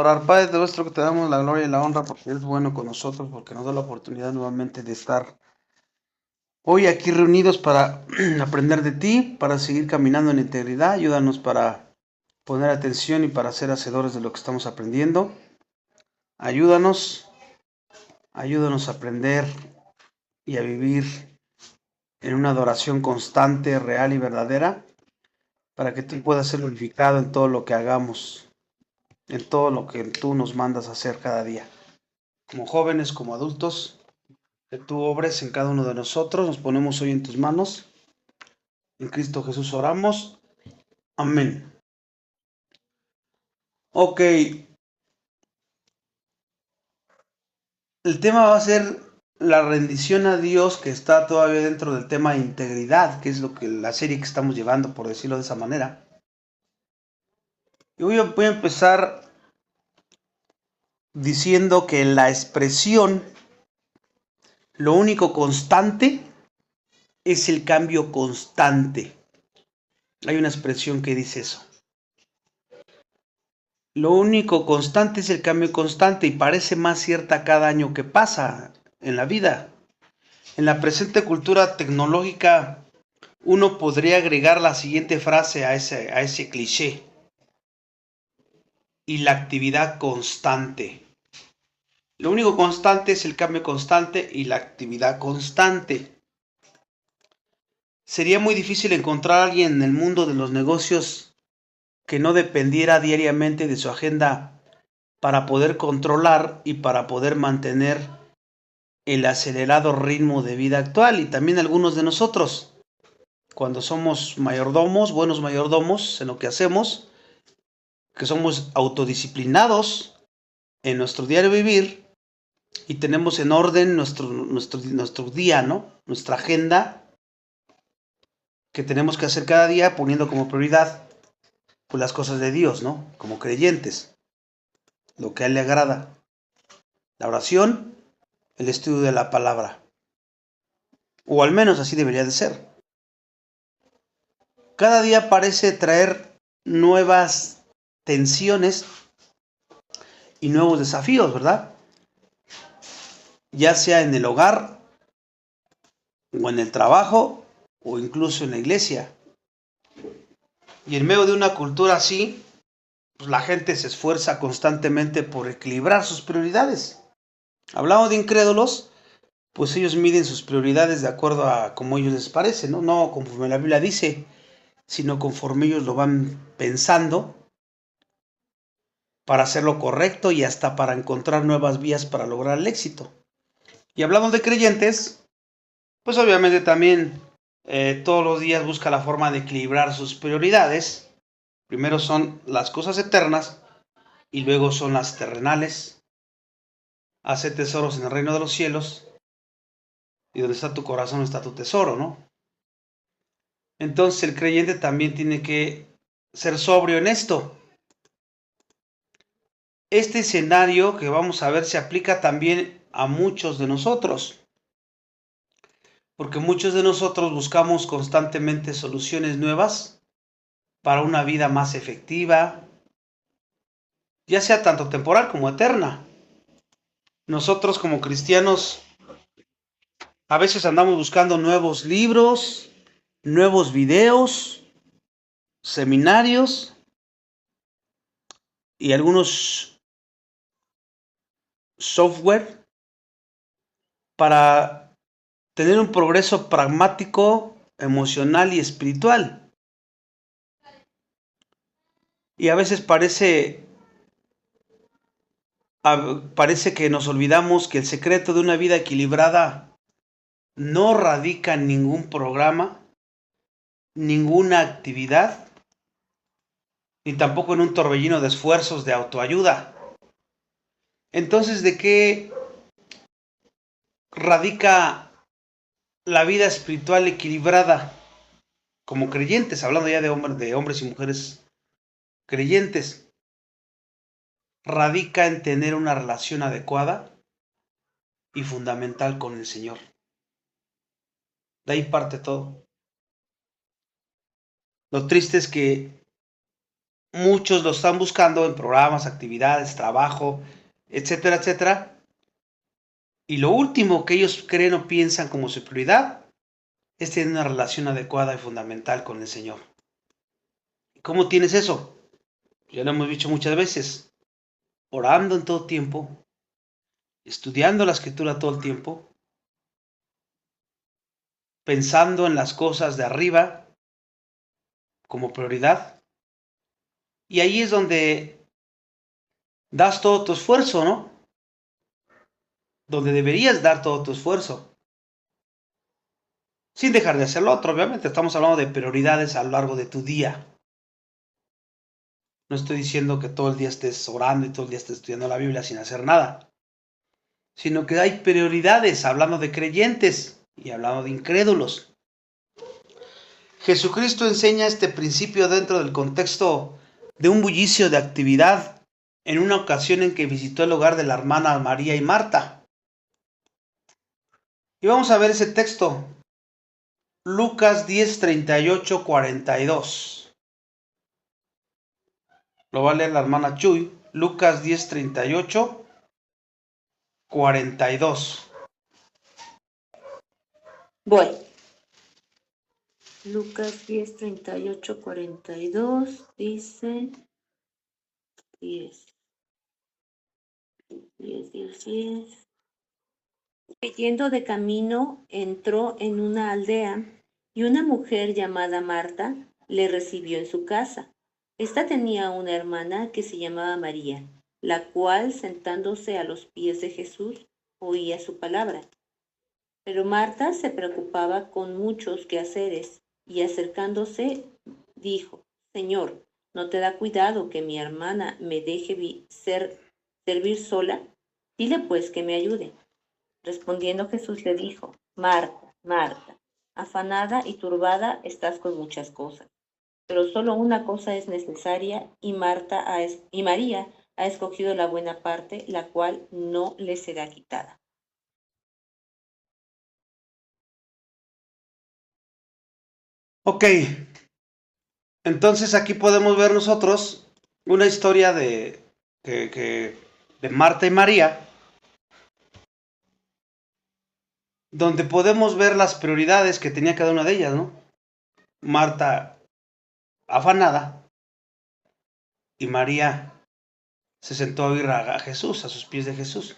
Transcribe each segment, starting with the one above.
Orar, Padre nuestro, que te damos la gloria y la honra porque eres bueno con nosotros, porque nos da la oportunidad nuevamente de estar hoy aquí reunidos para aprender de ti, para seguir caminando en integridad. Ayúdanos para poner atención y para ser hacedores de lo que estamos aprendiendo. Ayúdanos, ayúdanos a aprender y a vivir en una adoración constante, real y verdadera, para que tú puedas ser glorificado en todo lo que hagamos, en todo lo que tú nos mandas a hacer cada día. Como jóvenes, como adultos, que tú obres en cada uno de nosotros. Nos ponemos hoy en tus manos. En Cristo Jesús oramos. Amén. Ok, el tema va a ser la rendición a Dios, que está todavía dentro del tema de integridad, que es lo que la serie que estamos llevando, por decirlo de esa manera. Y voy a empezar diciendo que la expresión, lo único constante, es el cambio constante. Hay una expresión que dice eso. Lo único constante es el cambio constante y parece más cierta cada año que pasa en la vida. En la presente cultura tecnológica, uno podría agregar la siguiente frase a ese cliché. Y la actividad constante. Lo único constante es el cambio constante y la actividad constante. Sería muy difícil encontrar a alguien en el mundo de los negocios que no dependiera diariamente de su agenda para poder controlar y para poder mantener el acelerado ritmo de vida actual. Y también algunos de nosotros, cuando somos mayordomos, buenos mayordomos en lo que hacemos, que somos autodisciplinados en nuestro diario vivir y tenemos en orden nuestro día, ¿no? Nuestra agenda que tenemos que hacer cada día poniendo como prioridad pues las cosas de Dios, ¿no? Como creyentes, lo que a Él le agrada. La oración, el estudio de la palabra. O al menos así debería de ser. Cada día parece traer nuevas tensiones y nuevos desafíos, ¿verdad? Ya sea en el hogar, o en el trabajo, o incluso en la iglesia. Y en medio de una cultura así, pues la gente se esfuerza constantemente por equilibrar sus prioridades. Hablamos de incrédulos, pues ellos miden sus prioridades de acuerdo a como ellos les parece, ¿no? No conforme la Biblia dice, sino conforme ellos lo van pensando para hacer lo correcto y hasta para encontrar nuevas vías para lograr el éxito. Y hablamos de creyentes, pues obviamente también todos los días busca la forma de equilibrar sus prioridades. Primero son las cosas eternas y luego son las terrenales. Hace tesoros en el reino de los cielos y donde está tu corazón está tu tesoro, ¿no? Entonces el creyente también tiene que ser sobrio en esto. Este escenario que vamos a ver se aplica también a muchos de nosotros, porque muchos de nosotros buscamos constantemente soluciones nuevas para una vida más efectiva, ya sea tanto temporal como eterna. Nosotros como cristianos a veces andamos buscando nuevos libros, nuevos videos, seminarios y algunos software para tener un progreso pragmático, emocional y espiritual. Y a veces parece que nos olvidamos que el secreto de una vida equilibrada no radica en ningún programa, ninguna actividad, ni tampoco en un torbellino de esfuerzos de autoayuda. Entonces, ¿de qué radica la vida espiritual equilibrada como creyentes? Hablando ya de hombres y mujeres creyentes. Radica en tener una relación adecuada y fundamental con el Señor. De ahí parte todo. Lo triste es que muchos lo están buscando en programas, actividades, trabajo, etcétera, etcétera. Y lo último que ellos creen o piensan como su prioridad es tener una relación adecuada y fundamental con el Señor. ¿Cómo tienes eso? Ya lo hemos dicho muchas veces, orando en todo tiempo, estudiando la escritura todo el tiempo, pensando en las cosas de arriba como prioridad. Y ahí es donde das todo tu esfuerzo, ¿no? Donde deberías dar todo tu esfuerzo. Sin dejar de hacer lo otro, obviamente. Estamos hablando de prioridades a lo largo de tu día. No estoy diciendo que todo el día estés orando y todo el día estés estudiando la Biblia sin hacer nada. Sino que hay prioridades, hablando de creyentes y hablando de incrédulos. Jesucristo enseña este principio dentro del contexto de un bullicio de actividad en una ocasión en que visitó el hogar de la hermana María y Marta. Y vamos a ver ese texto. Lucas 10, 38, 42. Lo va a leer la hermana Chuy. Lucas 10, 38, 42. Voy. Lucas 10, 38, 42 dice 10. 10, 10, 10. Yendo de camino, entró en una aldea y una mujer llamada Marta le recibió en su casa. Esta tenía una hermana que se llamaba María, la cual, sentándose a los pies de Jesús, oía su palabra. Pero Marta se preocupaba con muchos quehaceres y acercándose dijo: Señor, ¿no te da cuidado que mi hermana me deje servir sola? Dile pues que me ayude. Respondiendo Jesús le dijo: Marta, Marta, afanada y turbada estás con muchas cosas, pero solo una cosa es necesaria y María ha escogido la buena parte, la cual no le será quitada. Ok, entonces aquí podemos ver nosotros una historia de Marta y María, donde podemos ver las prioridades que tenía cada una de ellas, ¿no? Marta afanada y María se sentó a oír a Jesús, a sus pies de Jesús.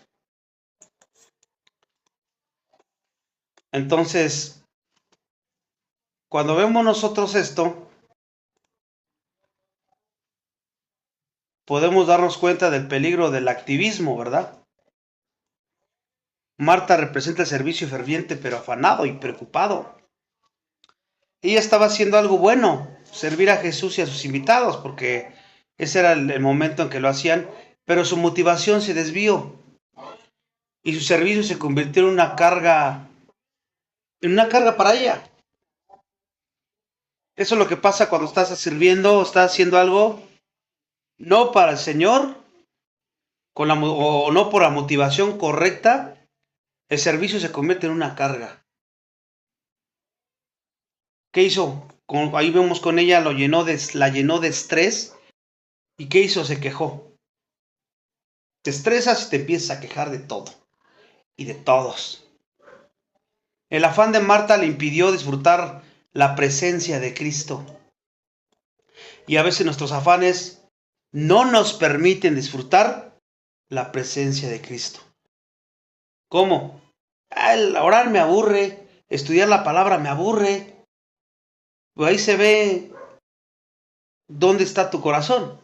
Entonces, cuando vemos nosotros esto, podemos darnos cuenta del peligro del activismo, ¿verdad? Marta representa el servicio ferviente pero afanado y preocupado. Ella estaba haciendo algo bueno, servir a Jesús y a sus invitados, porque ese era el momento en que lo hacían, pero su motivación se desvió y su servicio se convirtió en una carga para ella. Eso es lo que pasa cuando estás sirviendo o estás haciendo algo no para el Señor o no por la motivación correcta. El servicio se convierte en una carga. ¿Qué hizo? Ahí vemos con ella, la llenó de estrés. ¿Y qué hizo? Se quejó. Te estresas y te empiezas a quejar de todo y de todos. El afán de Marta le impidió disfrutar la presencia de Cristo. Y a veces nuestros afanes no nos permiten disfrutar la presencia de Cristo. ¿Cómo? El orar me aburre, estudiar la palabra me aburre. Pues ahí se ve dónde está tu corazón.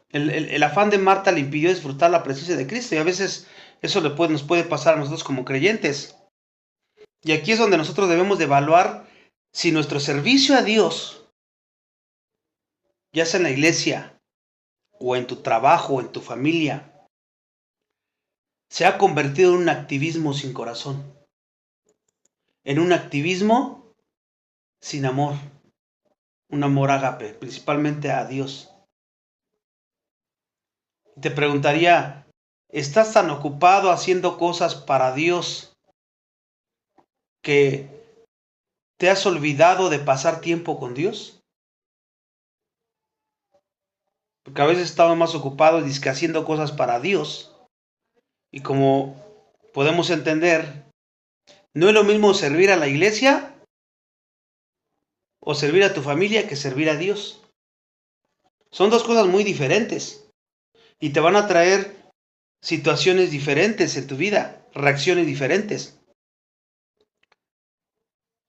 El afán de Marta le impidió disfrutar la presencia de Cristo y a veces eso nos puede pasar a nosotros como creyentes. Y aquí es donde nosotros debemos de evaluar si nuestro servicio a Dios, ya sea en la iglesia o en tu trabajo o en tu familia, se ha convertido en un activismo sin corazón, en un activismo sin amor, un amor ágape, principalmente a Dios. Te preguntaría, ¿estás tan ocupado haciendo cosas para Dios que te has olvidado de pasar tiempo con Dios? Porque a veces estamos más ocupados dizque haciendo cosas para Dios. Y como podemos entender, no es lo mismo servir a la iglesia o servir a tu familia que servir a Dios. Son dos cosas muy diferentes y te van a traer situaciones diferentes en tu vida, reacciones diferentes.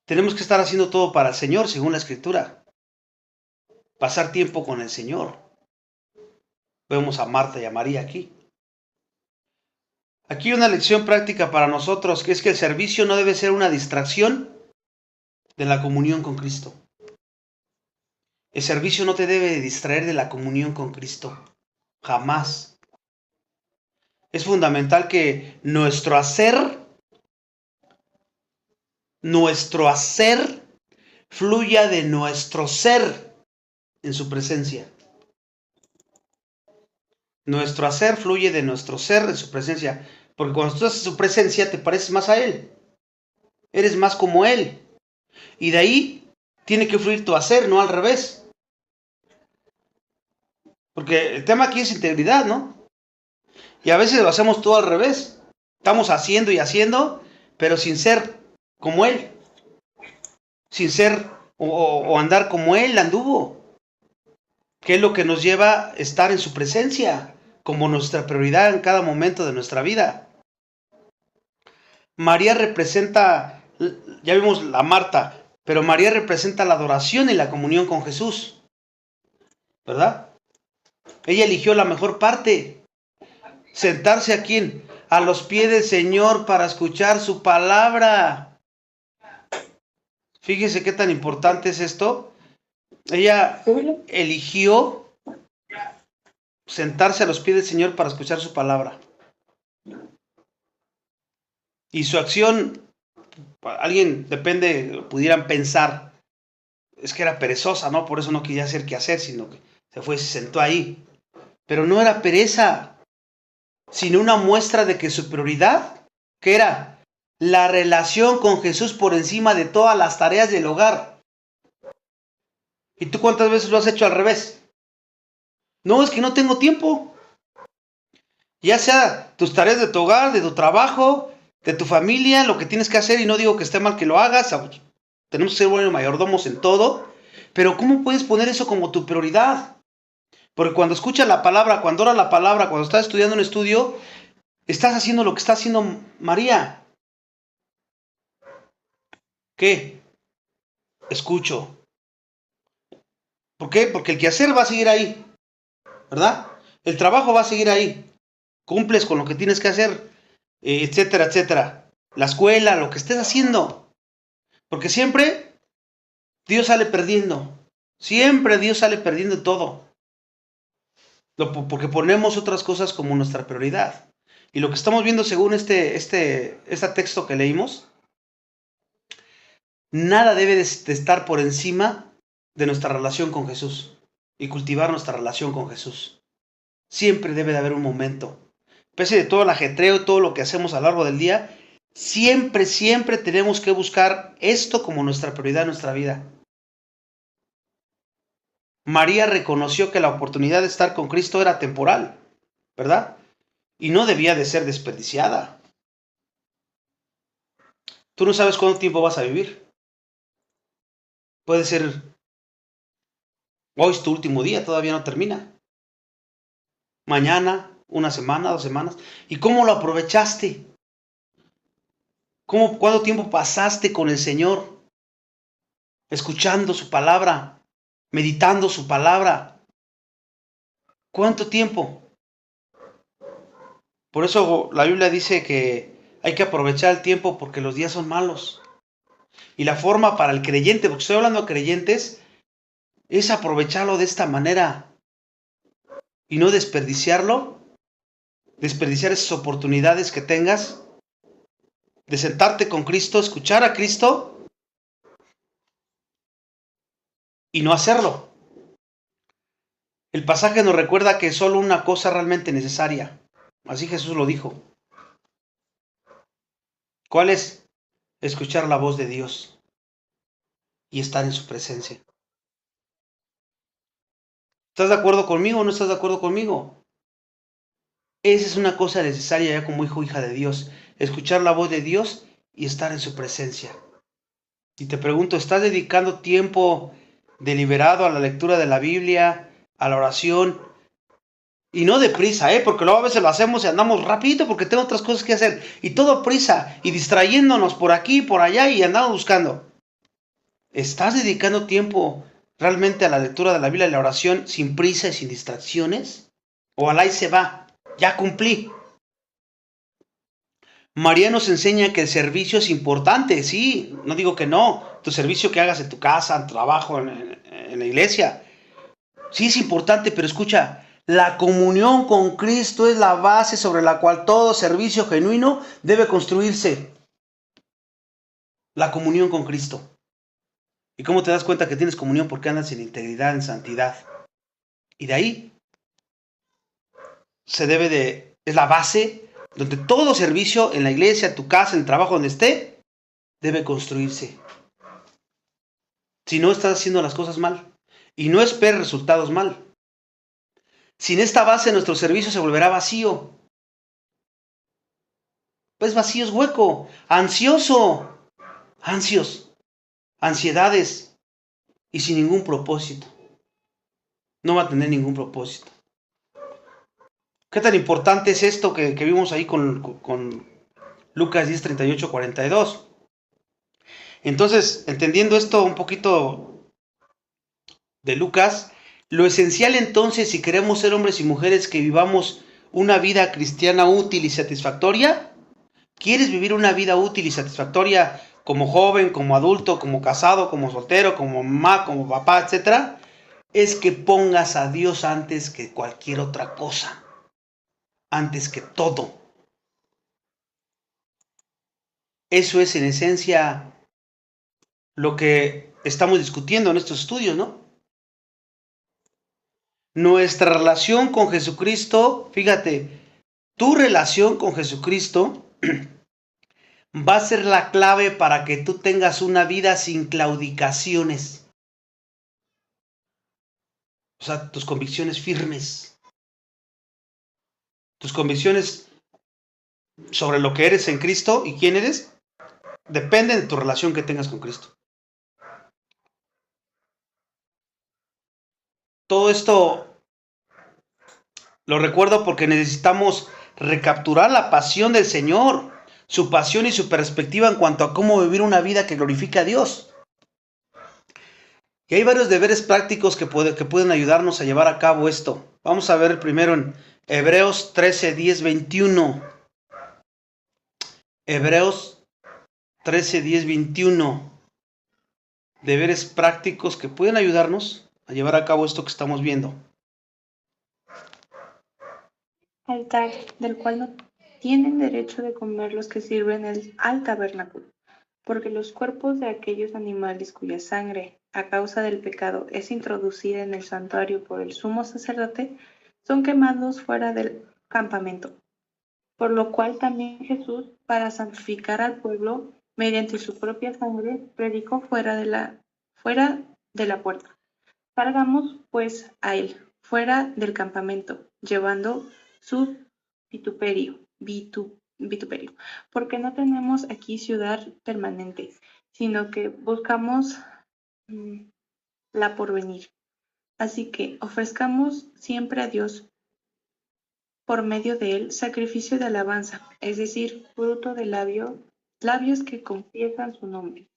Tenemos que estar haciendo todo para el Señor, según la Escritura. Pasar tiempo con el Señor. Vemos a Marta y a María aquí. Aquí una lección práctica para nosotros, que es que el servicio no debe ser una distracción de la comunión con Cristo. El servicio no te debe distraer de la comunión con Cristo. Jamás. Es fundamental que nuestro hacer fluya de nuestro ser en su presencia. Nuestro hacer fluye de nuestro ser en su presencia. Porque cuando tú estás en su presencia te pareces más a Él. Eres más como Él. Y de ahí tiene que fluir tu hacer, no al revés. Porque el tema aquí es integridad, ¿no? Y a veces lo hacemos todo al revés. Estamos haciendo y haciendo, pero sin ser como Él. Sin ser o andar como Él anduvo. Que es lo que nos lleva a estar en su presencia como nuestra prioridad en cada momento de nuestra vida. María representa, ya vimos la Marta, pero María representa la adoración y la comunión con Jesús, ¿verdad? Ella eligió la mejor parte, sentarse aquí a los pies del Señor para escuchar su palabra. Fíjese qué tan importante es esto. Ella eligió sentarse a los pies del Señor para escuchar su palabra. Y su acción, alguien pudieran pensar, es que era perezosa, ¿no? Por eso no quería hacer qué hacer, sino que se sentó ahí. Pero no era pereza, sino una muestra de que su prioridad, que era la relación con Jesús por encima de todas las tareas del hogar. ¿Y tú cuántas veces lo has hecho al revés? No, es que no tengo tiempo. Ya sea tus tareas de tu hogar, de tu trabajo, de tu familia, lo que tienes que hacer, y no digo que esté mal que lo hagas, tenemos que ser buenos mayordomos en todo, pero ¿cómo puedes poner eso como tu prioridad? Porque cuando escuchas la palabra, cuando oras la palabra, cuando estás estudiando un estudio, estás haciendo lo que está haciendo María. ¿Qué? Escucho. ¿Por qué? Porque el quehacer va a seguir ahí, ¿verdad? El trabajo va a seguir ahí. Cumples con lo que tienes que hacer, etcétera, etcétera. La escuela, lo que estés haciendo. Porque siempre Dios sale perdiendo. Siempre Dios sale perdiendo todo. Porque ponemos otras cosas como nuestra prioridad. Y lo que estamos viendo según este texto que leímos, nada debe de estar por encima de nuestra relación con Jesús y cultivar nuestra relación con Jesús. Siempre debe de haber un momento. Pese de todo el ajetreo, todo lo que hacemos a lo largo del día, siempre tenemos que buscar esto como nuestra prioridad en nuestra vida. María reconoció que la oportunidad de estar con Cristo era temporal, ¿verdad? Y no debía de ser desperdiciada. Tú no sabes cuánto tiempo vas a vivir. Puede ser, hoy es tu último día, todavía no termina. Mañana, una semana, 2 semanas. ¿Y cómo lo aprovechaste? ¿Cuánto tiempo pasaste con el Señor? Escuchando su palabra, meditando su palabra. ¿Cuánto tiempo? Por eso la Biblia dice que hay que aprovechar el tiempo porque los días son malos. Y la forma para el creyente, porque estoy hablando de creyentes, es aprovecharlo de esta manera y no desperdiciarlo, desperdiciar esas oportunidades que tengas de sentarte con Cristo, escuchar a Cristo y no hacerlo. El pasaje nos recuerda que es solo una cosa realmente necesaria. Así Jesús lo dijo. ¿Cuál es? Escuchar la voz de Dios y estar en su presencia. ¿Estás de acuerdo conmigo o no estás de acuerdo conmigo? Esa es una cosa necesaria ya como hijo o hija de Dios. Escuchar la voz de Dios y estar en su presencia. Y te pregunto, ¿estás dedicando tiempo deliberado a la lectura de la Biblia, a la oración? Y no deprisa, porque luego a veces lo hacemos y andamos rapidito porque tengo otras cosas que hacer. Y todo prisa y distrayéndonos por aquí y por allá y andamos buscando. ¿Estás dedicando tiempo realmente a la lectura de la Biblia y la oración sin prisa y sin distracciones? ¿O al ahí se va? Ya cumplí. María nos enseña que el servicio es importante, sí, no digo que no. Tu servicio que hagas en tu casa, en tu trabajo, en la iglesia, sí es importante, pero escucha, la comunión con Cristo es la base sobre la cual todo servicio genuino debe construirse. La comunión con Cristo. ¿Y cómo te das cuenta que tienes comunión? Porque andas en integridad, en santidad. Y de ahí es la base donde todo servicio en la iglesia, en tu casa, en el trabajo, donde esté, debe construirse. Si no, estás haciendo las cosas mal. Y no esperes resultados mal. Sin esta base, nuestro servicio se volverá vacío. Pues vacío es hueco, ansioso, ansiedades y sin ningún propósito. No va a tener ningún propósito. ¿Qué tan importante es esto que vimos ahí con Lucas 10, 38, 42? Entonces, entendiendo esto un poquito de Lucas, lo esencial entonces, si queremos ser hombres y mujeres que vivamos una vida cristiana útil y satisfactoria, ¿quieres vivir una vida útil y satisfactoria como joven, como adulto, como casado, como soltero, como mamá, como papá, etcétera? Es que pongas a Dios antes que cualquier otra cosa, antes que todo. Eso es en esencia lo que estamos discutiendo en estos estudios, ¿no? Nuestra relación con Jesucristo, fíjate, tu relación con Jesucristo va a ser la clave para que tú tengas una vida sin claudicaciones. O sea, tus convicciones firmes. Tus convicciones sobre lo que eres en Cristo y quién eres, dependen de tu relación que tengas con Cristo. Todo esto lo recuerdo porque necesitamos recapturar la pasión del Señor, su pasión y su perspectiva en cuanto a cómo vivir una vida que glorifica a Dios. Y hay varios deberes prácticos que pueden ayudarnos a llevar a cabo esto. Vamos a ver primero en Hebreos 13, 10, 21. Hebreos 13, 10, 21. Deberes prácticos que pueden ayudarnos a llevar a cabo esto que estamos viendo. Altar, del cual no tienen derecho de comer los que sirven al tabernáculo, porque los cuerpos de aquellos animales cuya sangre, a causa del pecado, es introducida en el santuario por el sumo sacerdote, son quemados fuera del campamento. Por lo cual también Jesús, para santificar al pueblo, mediante su propia sangre, predicó fuera de la puerta. Salgamos, pues, a él, fuera del campamento, llevando su vituperio, porque no tenemos aquí ciudad permanente, sino que buscamos la porvenir. Así que ofrezcamos siempre a Dios, por medio de él, sacrificio de alabanza, es decir, fruto de labios que confiesan su nombre.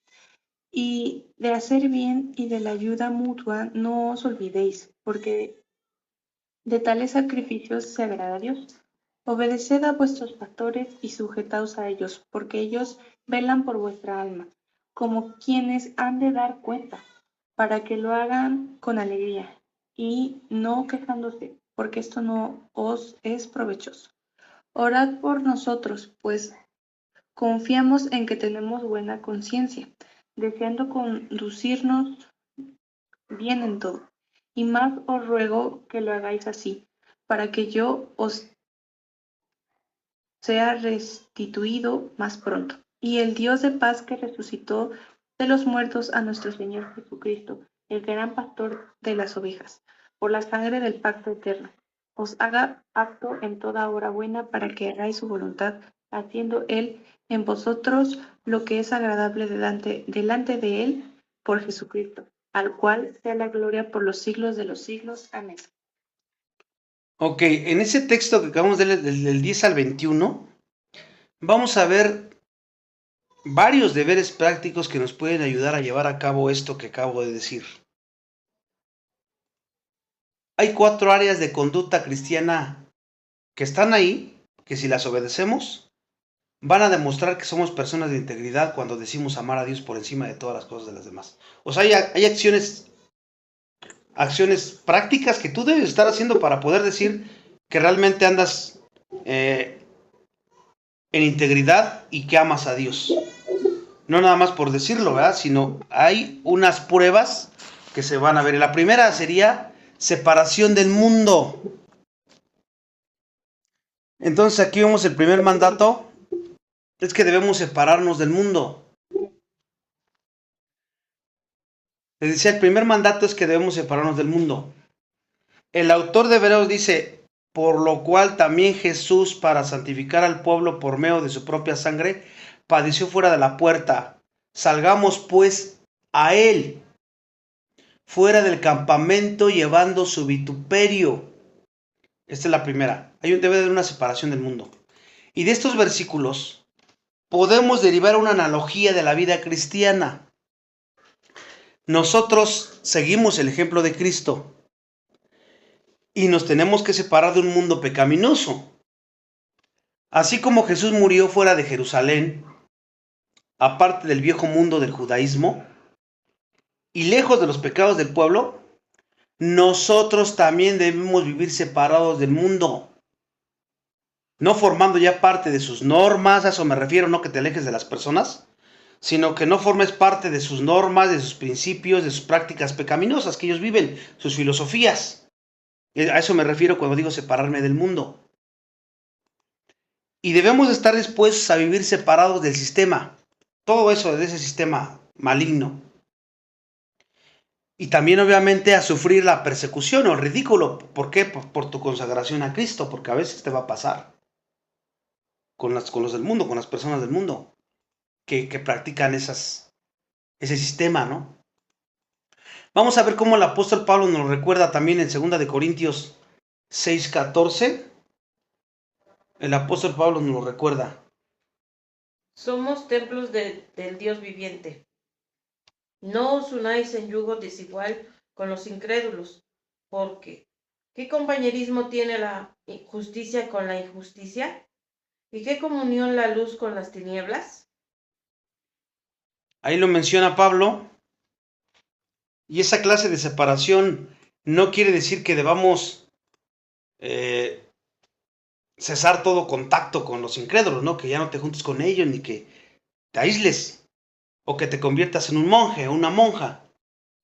Y de hacer bien y de la ayuda mutua no os olvidéis, porque de tales sacrificios se agrada a Dios. Obedeced a vuestros pastores y sujetaos a ellos, porque ellos velan por vuestra alma, como quienes han de dar cuenta, para que lo hagan con alegría y no quejándose, porque esto no os es provechoso. Orad por nosotros, pues confiamos en que tenemos buena conciencia, deseando conducirnos bien en todo. Y más os ruego que lo hagáis así, para que yo os sea restituido más pronto. Y el Dios de paz que resucitó de los muertos a nuestro Señor Jesucristo, el gran pastor de las ovejas, por la sangre del pacto eterno, os haga apto en toda obra buena para que hagáis su voluntad, haciendo Él en vosotros lo que es agradable delante de Él por Jesucristo, al cual sea la gloria por los siglos de los siglos. Amén. Ok, en ese texto que acabamos de leer, del 10 al 21, vamos a ver varios deberes prácticos que nos pueden ayudar a llevar a cabo esto que acabo de decir. Hay 4 áreas de conducta cristiana que están ahí, que si las obedecemos, van a demostrar que somos personas de integridad cuando decimos amar a Dios por encima de todas las cosas de las demás. O sea, hay acciones prácticas que tú debes estar haciendo para poder decir que realmente andas en integridad y que amas a Dios. No nada más por decirlo, ¿verdad? Sino hay unas pruebas que se van a ver. La primera sería separación del mundo. Entonces aquí vemos el primer mandato, es que debemos separarnos del mundo. Les decía, el primer mandato es que debemos separarnos del mundo. El autor de Hebreos dice, por lo cual también Jesús, para santificar al pueblo por medio de su propia sangre, padeció fuera de la puerta. Salgamos pues a él, fuera del campamento, llevando su vituperio. Esta es la primera. Debe de haber una separación del mundo. Y de estos versículos podemos derivar una analogía de la vida cristiana. Nosotros seguimos el ejemplo de Cristo y nos tenemos que separar de un mundo pecaminoso. Así como Jesús murió fuera de Jerusalén, aparte del viejo mundo del judaísmo y lejos de los pecados del pueblo, nosotros también debemos vivir separados del mundo, no formando ya parte de sus normas. A eso me refiero, no que te alejes de las personas, sino que no formes parte de sus normas, de sus principios, de sus prácticas pecaminosas que ellos viven, sus filosofías. A eso me refiero cuando digo separarme del mundo. Y debemos estar dispuestos a vivir separados del sistema, todo eso de ese sistema maligno. Y también obviamente a sufrir la persecución o el ridículo. ¿Por qué? Por tu consagración a Cristo, porque a veces te va a pasar con los del mundo, con las personas del mundo que practican ese sistema, ¿no? Vamos a ver cómo el apóstol Pablo nos recuerda también en 2 de Corintios 6:14. El apóstol Pablo nos lo recuerda. Somos templos del Dios viviente. No os unáis en yugo desigual con los incrédulos, porque ¿qué compañerismo tiene la justicia con la injusticia? ¿Y qué comunión la luz con las tinieblas? Ahí lo menciona Pablo. Y esa clase de separación no quiere decir que debamos cesar todo contacto con los incrédulos, ¿no? Que ya no te juntes con ellos, ni que te aísles, o que te conviertas en un monje o una monja.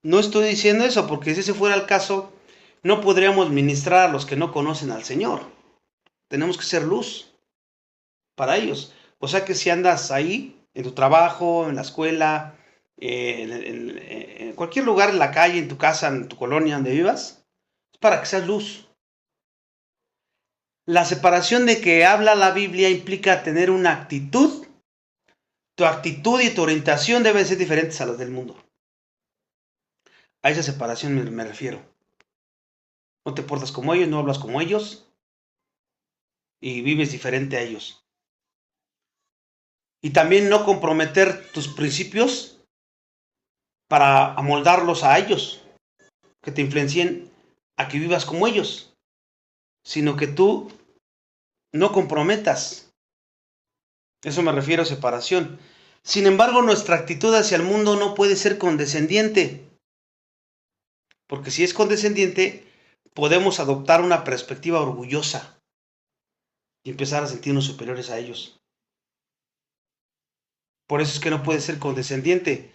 No estoy diciendo eso, porque si ese fuera el caso, no podríamos ministrar a los que no conocen al Señor. Tenemos que ser luz para ellos. O sea que si andas ahí, en tu trabajo, en la escuela, en cualquier lugar, en la calle, en tu casa, en tu colonia, donde vivas, es para que seas luz. La separación de que habla la Biblia implica tener una actitud. Tu actitud y tu orientación deben ser diferentes a las del mundo. A esa separación me refiero. No te portas como ellos, no hablas como ellos y vives diferente a ellos. Y también no comprometer tus principios para amoldarlos a ellos, que te influencien a que vivas como ellos, sino que tú no comprometas. Eso me refiero a separación. Sin embargo, nuestra actitud hacia el mundo no puede ser condescendiente, porque si es condescendiente, podemos adoptar una perspectiva orgullosa y empezar a sentirnos superiores a ellos. Por eso es que no puede ser condescendiente.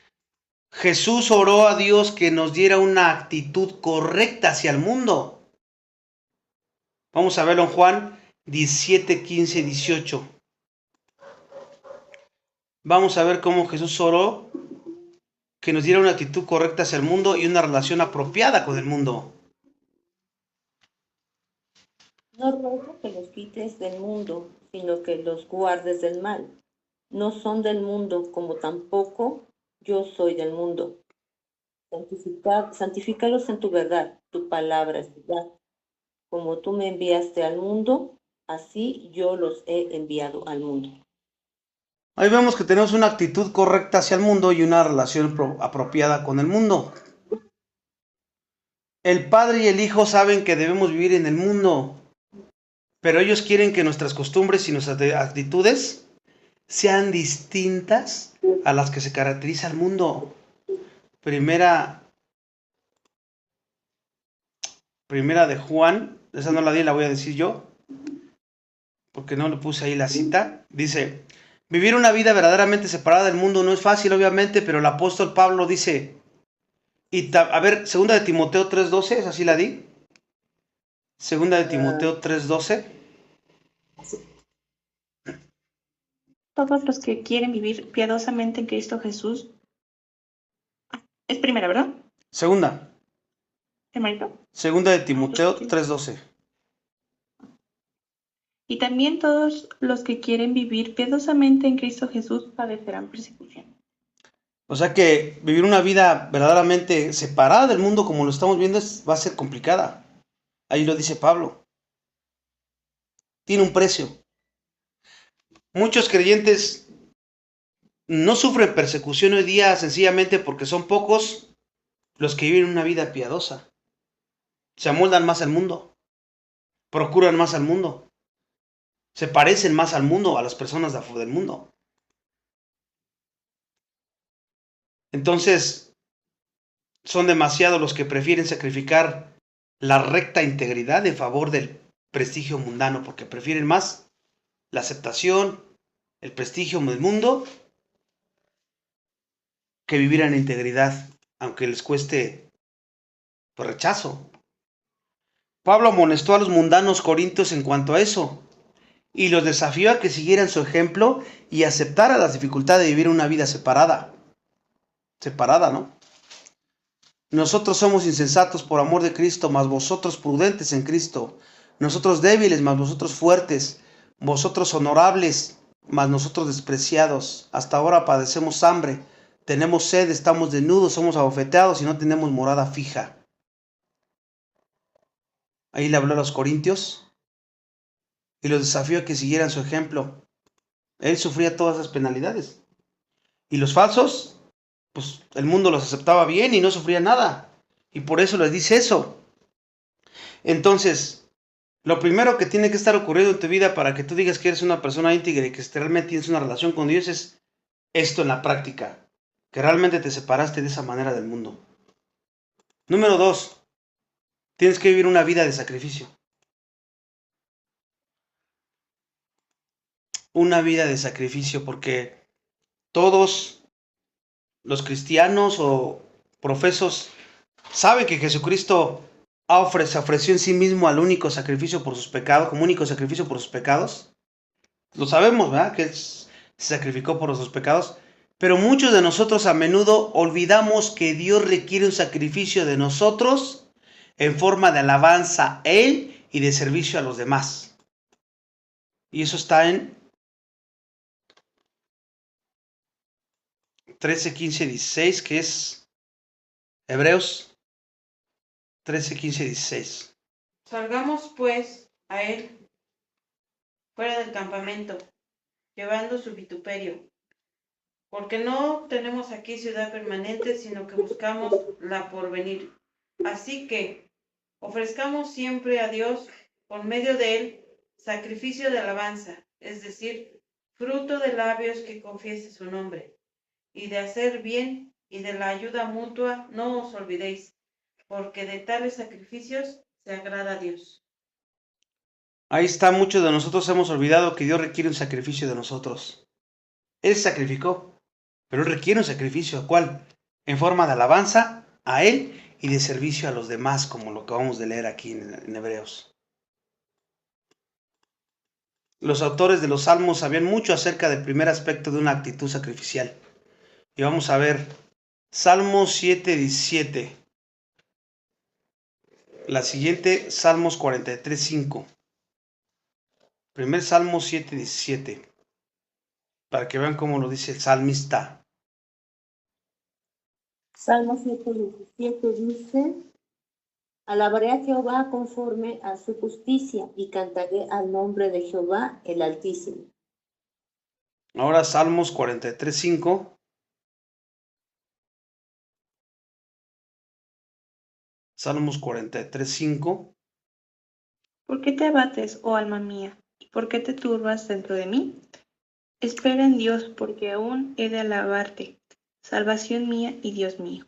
Jesús oró a Dios que nos diera una actitud correcta hacia el mundo. Vamos a verlo en Juan 17, 15, 18. Vamos a ver cómo Jesús oró que nos diera una actitud correcta hacia el mundo y una relación apropiada con el mundo. No ruego que los quites del mundo, sino que los guardes del mal. No son del mundo, como tampoco yo soy del mundo. Santifícalos en tu verdad, tu palabra es verdad. Como tú me enviaste al mundo, así yo los he enviado al mundo. Ahí vemos que tenemos una actitud correcta hacia el mundo y una relación apropiada con el mundo. El Padre y el Hijo saben que debemos vivir en el mundo, pero ellos quieren que nuestras costumbres y nuestras actitudes sean distintas a las que se caracteriza el mundo. Primera de Juan, esa no la di, la voy a decir yo, porque no le puse ahí la cita. Dice, vivir una vida verdaderamente separada del mundo no es fácil, obviamente, pero el apóstol Pablo dice, a ver, segunda de Timoteo 3:12, ¿esa sí la di? Segunda de Timoteo 3:12. Todos los que quieren vivir piadosamente en Cristo Jesús. Es primera, ¿verdad? Segunda. Hermanito. Segunda de Timoteo 3:12. Y también todos los que quieren vivir piadosamente en Cristo Jesús padecerán persecución. O sea que vivir una vida verdaderamente separada del mundo como lo estamos viendo va a ser complicada. Ahí lo dice Pablo. Tiene un precio. Muchos creyentes no sufren persecución hoy día sencillamente porque son pocos los que viven una vida piadosa. Se amoldan más al mundo. Procuran más al mundo. Se parecen más al mundo, a las personas del mundo. Entonces, son demasiados los que prefieren sacrificar la recta integridad en favor del prestigio mundano, porque prefieren más la aceptación, el prestigio del mundo, que vivir en integridad, aunque les cueste rechazo. Pablo amonestó a los mundanos corintios en cuanto a eso, y los desafió a que siguieran su ejemplo y aceptaran las dificultades de vivir una vida separada, ¿no? Nosotros somos insensatos por amor de Cristo, mas vosotros prudentes en Cristo. Nosotros débiles, mas vosotros fuertes. Vosotros honorables, mas nosotros despreciados. Hasta ahora padecemos hambre, tenemos sed, estamos desnudos, somos abofeteados y no tenemos morada fija. Ahí le habló a los corintios y los desafió a que siguieran su ejemplo. Él sufría todas esas penalidades. Y los falsos, pues el mundo los aceptaba bien y no sufría nada. Y por eso les dice eso. Entonces, lo primero que tiene que estar ocurriendo en tu vida para que tú digas que eres una persona íntegra y que realmente tienes una relación con Dios es esto en la práctica. Que realmente te separaste de esa manera del mundo. Número 2. Tienes que vivir una vida de sacrificio. Una vida de sacrificio porque todos los cristianos o profesos saben que Jesucristo se ofreció en sí mismo al único sacrificio por sus pecados, como único sacrificio por sus pecados. Lo sabemos, ¿verdad? Que se sacrificó por nuestros pecados. Pero muchos de nosotros a menudo olvidamos que Dios requiere un sacrificio de nosotros en forma de alabanza a Él y de servicio a los demás. Y eso está en 13, 15, 16, que es Hebreos 13, 15, 16. Salgamos pues a él fuera del campamento, llevando su vituperio, porque no tenemos aquí ciudad permanente, sino que buscamos la porvenir. Así que ofrezcamos siempre a Dios, por medio de él, sacrificio de alabanza, es decir, fruto de labios que confiese su nombre. Y de hacer bien y de la ayuda mutua no os olvidéis, porque de tales sacrificios se agrada a Dios. Ahí está, muchos de nosotros hemos olvidado que Dios requiere un sacrificio de nosotros. Él se sacrificó, pero Él requiere un sacrificio, ¿cuál? En forma de alabanza a Él y de servicio a los demás, como lo que vamos de leer aquí en Hebreos. Los autores de los Salmos sabían mucho acerca del primer aspecto de una actitud sacrificial. Y vamos a ver Salmos 7:17. La siguiente, Salmos 43:5. Primer Salmo 7:17. Para que vean cómo lo dice el salmista. Salmo 7:17 dice: Alabaré a Jehová conforme a su justicia y cantaré al nombre de Jehová el Altísimo. Ahora Salmos 43:5. Salmos 43:5. ¿Por qué te abates, oh alma mía? ¿Y por qué te turbas dentro de mí? Espera en Dios, porque aún he de alabarte, salvación mía y Dios mío.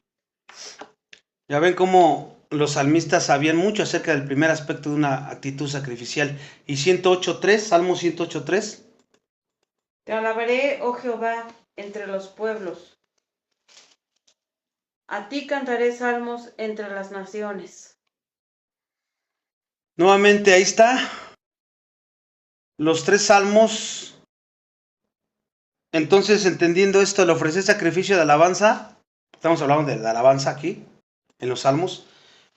Ya ven cómo los salmistas sabían mucho acerca del primer aspecto de una actitud sacrificial. Y 108:3, Salmo 108:3. Te alabaré, oh Jehová, entre los pueblos. A ti cantaré salmos entre las naciones. Nuevamente ahí está. Los 3 salmos. Entonces, entendiendo esto, el ofrecer sacrificio de alabanza, estamos hablando de la alabanza aquí, en los salmos,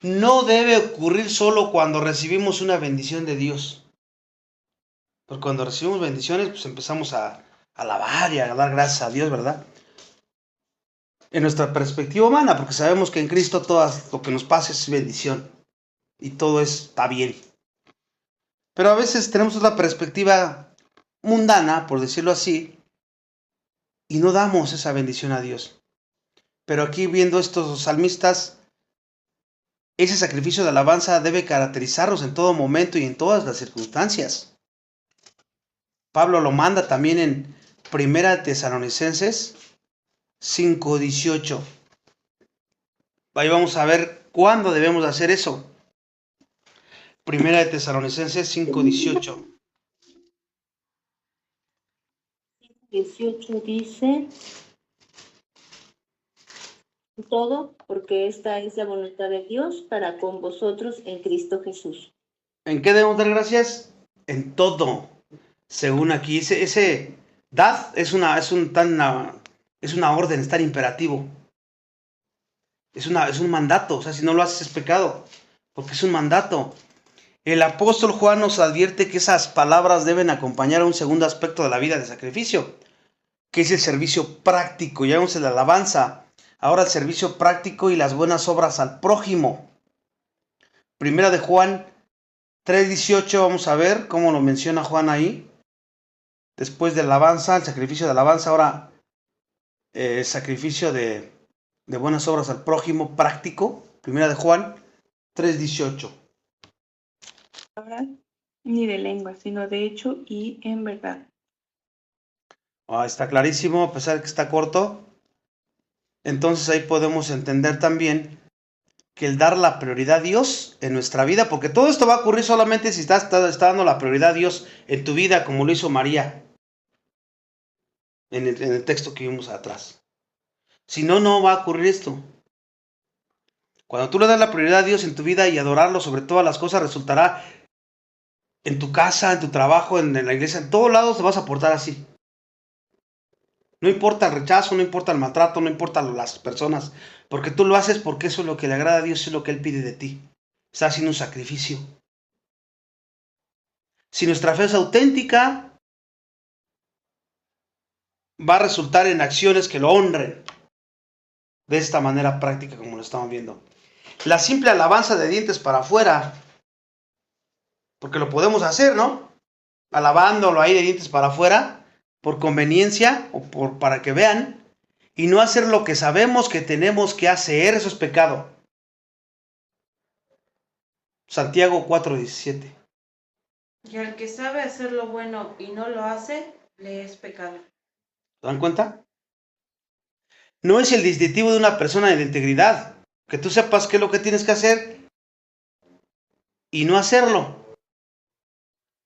no debe ocurrir solo cuando recibimos una bendición de Dios. Porque cuando recibimos bendiciones, pues empezamos a alabar y a dar gracias a Dios, ¿verdad? En nuestra perspectiva humana, porque sabemos que en Cristo todo lo que nos pasa es bendición y todo está bien. Pero a veces tenemos otra perspectiva mundana, por decirlo así, y no damos esa bendición a Dios. Pero aquí, viendo estos salmistas, ese sacrificio de alabanza debe caracterizarnos en todo momento y en todas las circunstancias. Pablo lo manda también en 1 Tesalonicenses 5:18. Ahí vamos a ver cuándo debemos hacer eso. 1 Tesalonicenses 5:18. 18 dice: todo, porque esta es la voluntad de Dios para con vosotros en Cristo Jesús. ¿En qué debemos dar gracias? En todo. Según aquí, ese dad es una orden, es tan imperativo. Es un mandato, o sea, si no lo haces es pecado, porque es un mandato. El apóstol Juan nos advierte que esas palabras deben acompañar a un segundo aspecto de la vida de sacrificio, que es el servicio práctico. Ya vemos la alabanza, ahora el servicio práctico y las buenas obras al prójimo. Primera de Juan 3:18, vamos a ver cómo lo menciona Juan ahí. Después de la alabanza, el sacrificio de alabanza, ahora el sacrificio de buenas obras al prójimo práctico. Primera de Juan 3:18. Ni de lengua, sino de hecho y en verdad. Está clarísimo, a pesar de que está corto. Entonces ahí podemos entender también que el dar la prioridad a Dios en nuestra vida, porque todo esto va a ocurrir solamente si está dando la prioridad a Dios en tu vida, como lo hizo María en el texto que vimos atrás. Si no, no va a ocurrir esto. Cuando tú le das la prioridad a Dios en tu vida y adorarlo sobre todas las cosas, resultará en tu casa, en tu trabajo, en la iglesia, en todos lados te vas a portar así. No importa el rechazo, no importa el maltrato, no importa las personas, porque tú lo haces porque eso es lo que le agrada a Dios, es lo que Él pide de ti. Está haciendo un sacrificio. Si nuestra fe es auténtica, va a resultar en acciones que lo honren de esta manera práctica como lo estamos viendo. La simple alabanza de dientes para afuera, porque lo podemos hacer, ¿no? Alabándolo ahí de dientes para afuera, por conveniencia o para que vean, y no hacer lo que sabemos que tenemos que hacer, eso es pecado. Santiago 4:17. Y al que sabe hacer lo bueno y no lo hace, le es pecado. ¿Se dan cuenta? No es el distintivo de una persona de integridad, que tú sepas qué es lo que tienes que hacer y no hacerlo.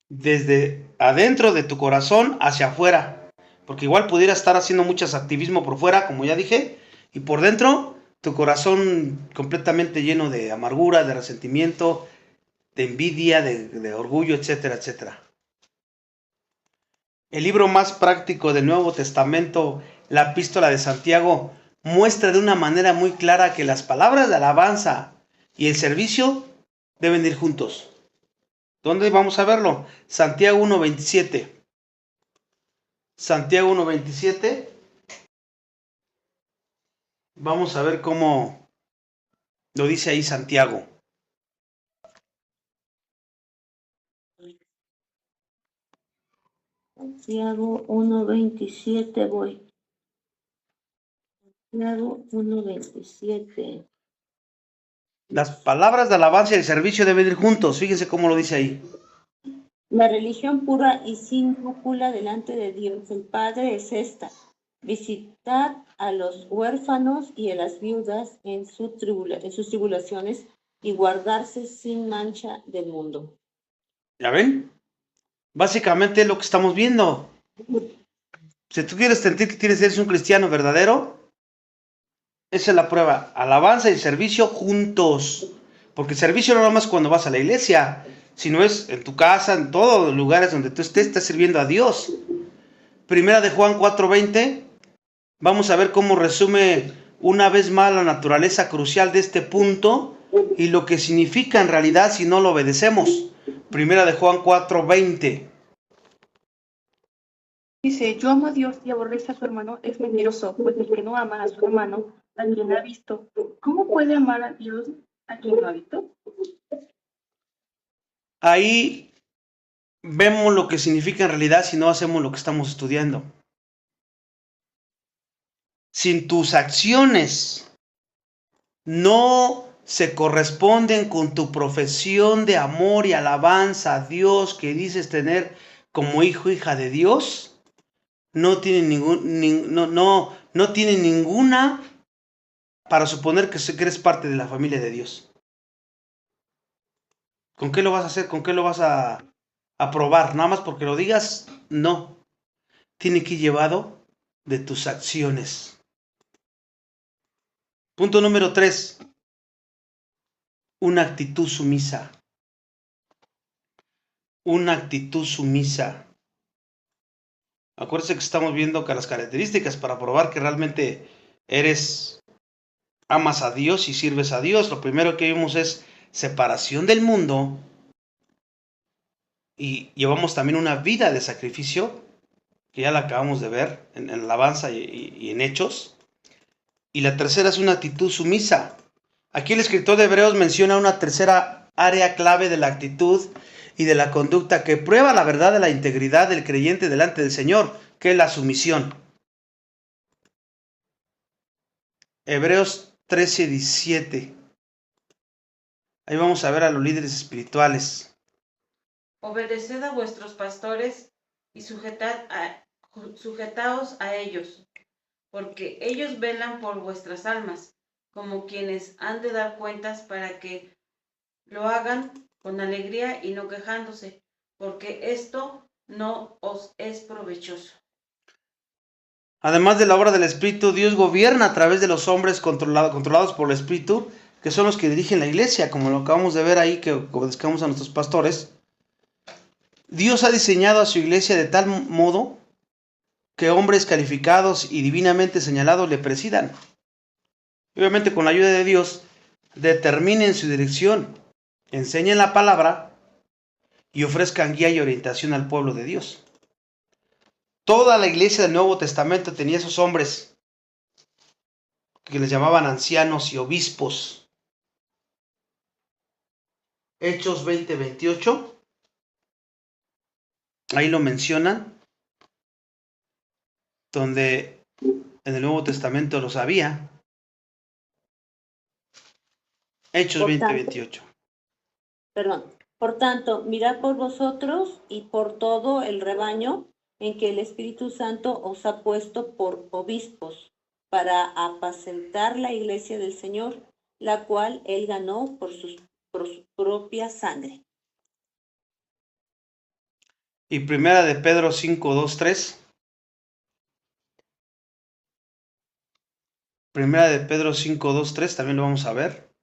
Desde adentro de tu corazón hacia afuera, porque igual pudiera estar haciendo mucho activismo por fuera, como ya dije, y por dentro tu corazón completamente lleno de amargura, de resentimiento, de envidia, de orgullo, etcétera, etcétera. El libro más práctico del Nuevo Testamento, la Epístola de Santiago, muestra de una manera muy clara que las palabras de alabanza y el servicio deben ir juntos. ¿Dónde vamos a verlo? Santiago 1:27. Santiago 1:27. Vamos a ver cómo lo dice ahí Santiago. Santiago 1:27 voy. Santiago 1:27. Las palabras de alabanza y el servicio deben ir juntos. Fíjense cómo lo dice ahí. La religión pura y sin cúpula delante de Dios el Padre es esta: visitad a los huérfanos y a las viudas en sus tribulaciones y guardarse sin mancha del mundo. ¿Ya ven? Básicamente es lo que estamos viendo. Si tú quieres sentir que tienes que ser un cristiano verdadero, esa es la prueba. Alabanza y servicio juntos. Porque el servicio no nada más cuando vas a la iglesia, sino es en tu casa, en todos los lugares donde tú estés, estás sirviendo a Dios. Primera de Juan 4:20. Vamos a ver cómo resume una vez más la naturaleza crucial de este punto y lo que significa en realidad si no lo obedecemos. Primera de Juan 4:20. Dice, yo amo a Dios y aborrece a su hermano, es mentiroso, pues el que no ama a su hermano, a quien ha visto, ¿cómo puede amar a Dios a quien no ha visto? Ahí vemos lo que significa en realidad si no hacemos lo que estamos estudiando. Si tus acciones no se corresponden con tu profesión de amor y alabanza a Dios que dices tener como hijo hija de Dios, no tiene no tiene ninguna para suponer que eres parte de la familia de Dios. ¿Con qué lo vas a hacer? ¿Con qué lo vas a probar? Nada más porque lo digas, no. Tiene que ir llevado de tus acciones. Punto número 3. Una actitud sumisa. Una actitud sumisa. Acuérdense que estamos viendo que las características para probar que realmente amas a Dios y sirves a Dios. Lo primero que vimos es separación del mundo y llevamos también una vida de sacrificio, que ya la acabamos de ver en alabanza y en hechos. Y la tercera es una actitud sumisa. Aquí el escritor de Hebreos menciona una tercera área clave de la actitud y de la conducta que prueba la verdad de la integridad del creyente delante del Señor, que es la sumisión. Hebreos 13:17. Ahí vamos a ver a los líderes espirituales. Obedeced a vuestros pastores y sujetaos a ellos, porque ellos velan por vuestras almas, como quienes han de dar cuentas, para que lo hagan con alegría y no quejándose, porque esto no os es provechoso. Además de la obra del Espíritu, Dios gobierna a través de los hombres controlados por el Espíritu, que son los que dirigen la iglesia, como lo acabamos de ver ahí, que obedezcamos a nuestros pastores. Dios ha diseñado a su iglesia de tal modo que hombres calificados y divinamente señalados le presidan. Obviamente, con la ayuda de Dios, determinen su dirección, enseñen la palabra y ofrezcan guía y orientación al pueblo de Dios. Toda la iglesia del Nuevo Testamento tenía esos hombres que les llamaban ancianos y obispos. Hechos 20:28. Ahí lo mencionan, donde en el Nuevo Testamento los había. Hechos 20:28. Por tanto, mirad por vosotros y por todo el rebaño en que el Espíritu Santo os ha puesto por obispos, para apacentar la iglesia del Señor, la cual él ganó por su propia sangre. Y primera de Pedro 5:2-3. Primera de Pedro 5:2-3 también lo vamos a ver.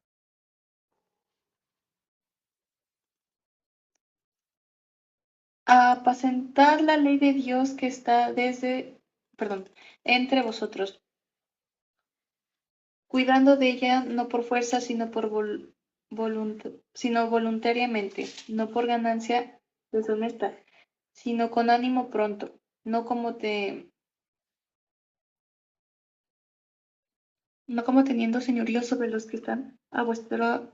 A apacentar la ley de Dios que está entre vosotros, cuidando de ella no por fuerza, sino por sino voluntariamente, no por ganancia deshonesta, sino con ánimo pronto, no como teniendo señorío sobre los que están a vuestros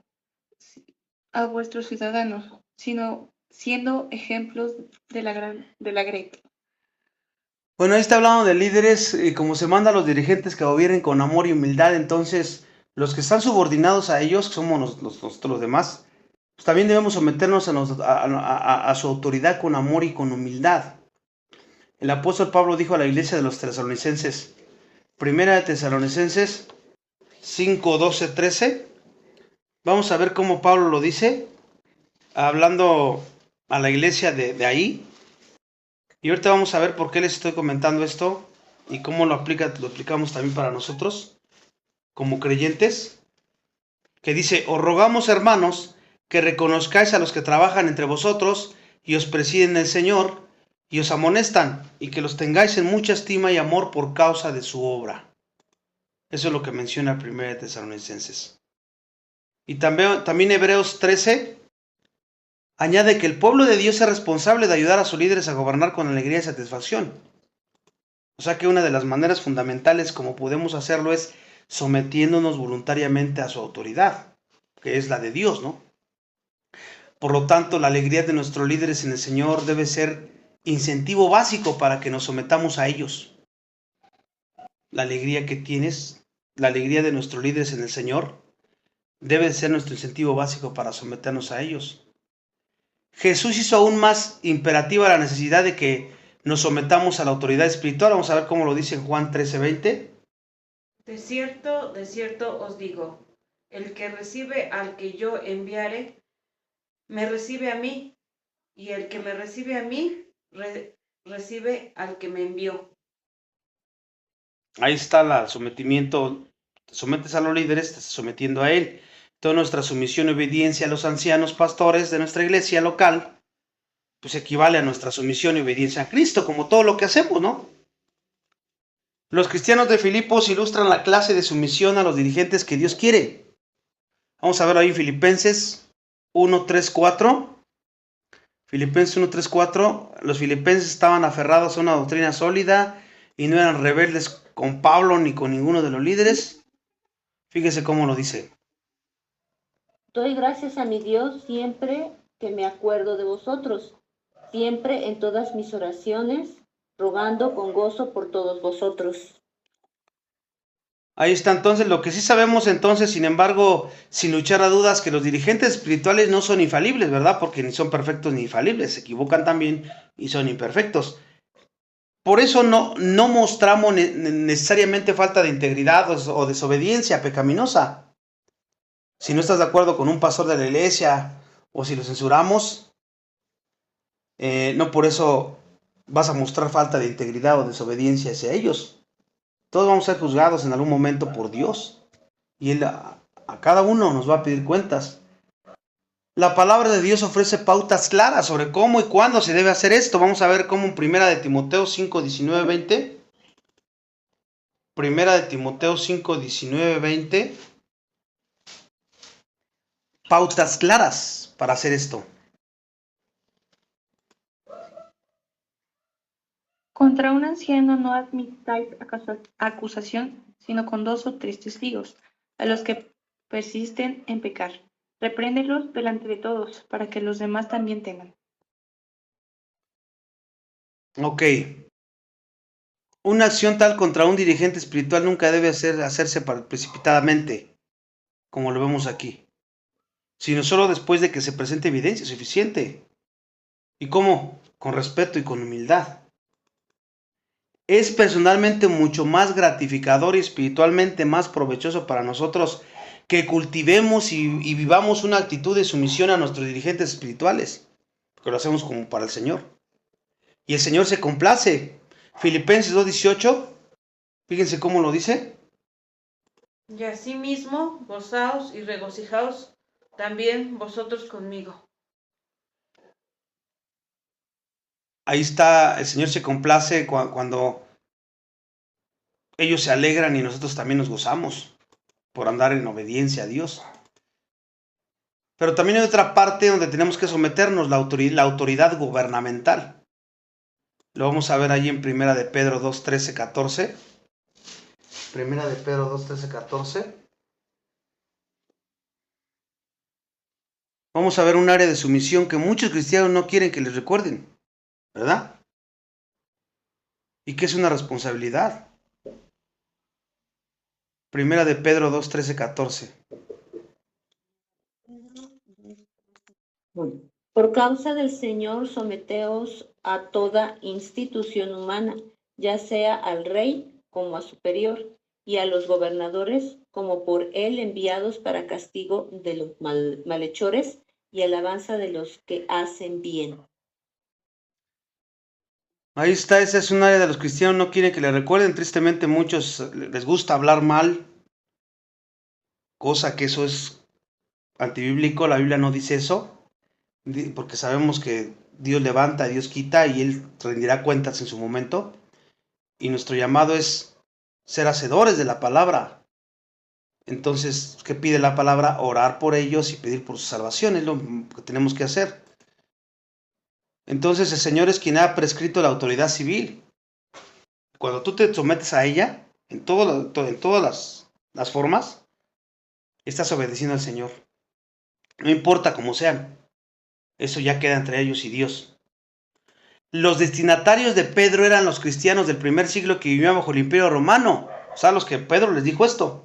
ciudadanos, sino siendo ejemplos de la grey. Bueno, ahí está hablando de líderes, como se manda a los dirigentes que gobiernen con amor y humildad. Entonces los que están subordinados a ellos, que somos los demás, pues también debemos someternos a su autoridad con amor y con humildad. El apóstol Pablo dijo a la iglesia de los tesalonicenses, primera de Tesalonicenses 5, 12, 13. Vamos a ver cómo Pablo lo dice, hablando a la iglesia de ahí. Y ahorita vamos a ver por qué les estoy comentando esto y cómo lo aplicamos también para nosotros, como creyentes. Que dice, os rogamos, hermanos, que reconozcáis a los que trabajan entre vosotros y os presiden el Señor y os amonestan, y que los tengáis en mucha estima y amor por causa de su obra. Eso es lo que menciona 1 Tesalonicenses. Y también Hebreos 13 añade que el pueblo de Dios es responsable de ayudar a sus líderes a gobernar con alegría y satisfacción. O sea que una de las maneras fundamentales como podemos hacerlo es sometiéndonos voluntariamente a su autoridad, que es la de Dios, ¿no? Por lo tanto, la alegría de nuestros líderes en el Señor debe ser incentivo básico para que nos sometamos a ellos. La alegría que tienes, la alegría de nuestros líderes en el Señor, debe ser nuestro incentivo básico para someternos a ellos. Jesús hizo aún más imperativa la necesidad de que nos sometamos a la autoridad espiritual. Vamos a ver cómo lo dice en Juan 13:20. De cierto os digo, el que recibe al que yo enviare, me recibe a mí, y el que me recibe a mí, recibe al que me envió. Ahí está el sometimiento. Te sometes a los líderes, te estás sometiendo a él. Toda nuestra sumisión y obediencia a los ancianos pastores de nuestra iglesia local, pues equivale a nuestra sumisión y obediencia a Cristo, como todo lo que hacemos, ¿no? Los cristianos de Filipos ilustran la clase de sumisión a los dirigentes que Dios quiere. Vamos a ver ahí Filipenses 1:3-4. Filipenses 1:3-4. Los filipenses estaban aferrados a una doctrina sólida y no eran rebeldes con Pablo ni con ninguno de los líderes. Fíjese cómo lo dice. Doy gracias a mi Dios siempre que me acuerdo de vosotros, siempre en todas mis oraciones, rogando con gozo por todos vosotros. Ahí está entonces lo que sí sabemos entonces, sin embargo, sin luchar a dudas, que los dirigentes espirituales no son infalibles, ¿verdad? Porque ni son perfectos ni infalibles, se equivocan también y son imperfectos. Por eso no mostramos necesariamente falta de integridad o desobediencia pecaminosa. Si no estás de acuerdo con un pastor de la iglesia o si lo censuramos, no por eso vas a mostrar falta de integridad o desobediencia hacia ellos. Todos vamos a ser juzgados en algún momento por Dios. Y Él a cada uno nos va a pedir cuentas. La palabra de Dios ofrece pautas claras sobre cómo y cuándo se debe hacer esto. Vamos a ver cómo en 1 Timoteo 5, 19, 20. 1 Timoteo 5, 19, 20. Pautas claras para hacer esto. Contra un anciano no admitáis acusación, sino con 2 o 3 testigos, a los que persisten en pecar. Repréndelos delante de todos, para que los demás también teman. Ok. Una acción tal contra un dirigente espiritual nunca debe hacerse precipitadamente, como lo vemos aquí, sino solo después de que se presente evidencia suficiente. ¿Y cómo? Con respeto y con humildad. Es personalmente mucho más gratificador y espiritualmente más provechoso para nosotros que cultivemos y vivamos una actitud de sumisión a nuestros dirigentes espirituales, porque lo hacemos como para el Señor. Y el Señor se complace. Filipenses 2:18, fíjense cómo lo dice. Y asimismo, gozaos y regocijaos también vosotros conmigo. Ahí está, el Señor se complace cuando ellos se alegran y nosotros también nos gozamos por andar en obediencia a Dios. Pero también hay otra parte donde tenemos que someternos, la autoridad gubernamental. Lo vamos a ver allí en Primera de Pedro 2, 13, 14. Primera de Pedro 2, 13, 14. Vamos a ver un área de sumisión que muchos cristianos no quieren que les recuerden, ¿verdad? Y que es una responsabilidad. Primera de Pedro 2, 13, 14. Por causa del Señor, someteos a toda institución humana, ya sea al rey como a superior, y a los gobernadores como por él enviados para castigo de los malhechores y alabanza de los que hacen bien. Ahí está, esa es un área de los cristianos no quieren que le recuerden. Tristemente muchos les gusta hablar mal, cosa que eso es antibíblico. La Biblia no dice eso, porque sabemos que Dios levanta, Dios quita y Él rendirá cuentas en su momento. Y nuestro llamado es ser hacedores de la palabra. Entonces, ¿qué pide la palabra? Orar por ellos y pedir por su salvación, es lo que tenemos que hacer. Entonces el Señor es quien ha prescrito la autoridad civil. Cuando tú te sometes a ella, en todas las formas, estás obedeciendo al Señor. No importa cómo sean. Eso ya queda entre ellos y Dios. Los destinatarios de Pedro eran los cristianos del primer siglo que vivían bajo el Imperio Romano. O sea, los que Pedro les dijo esto.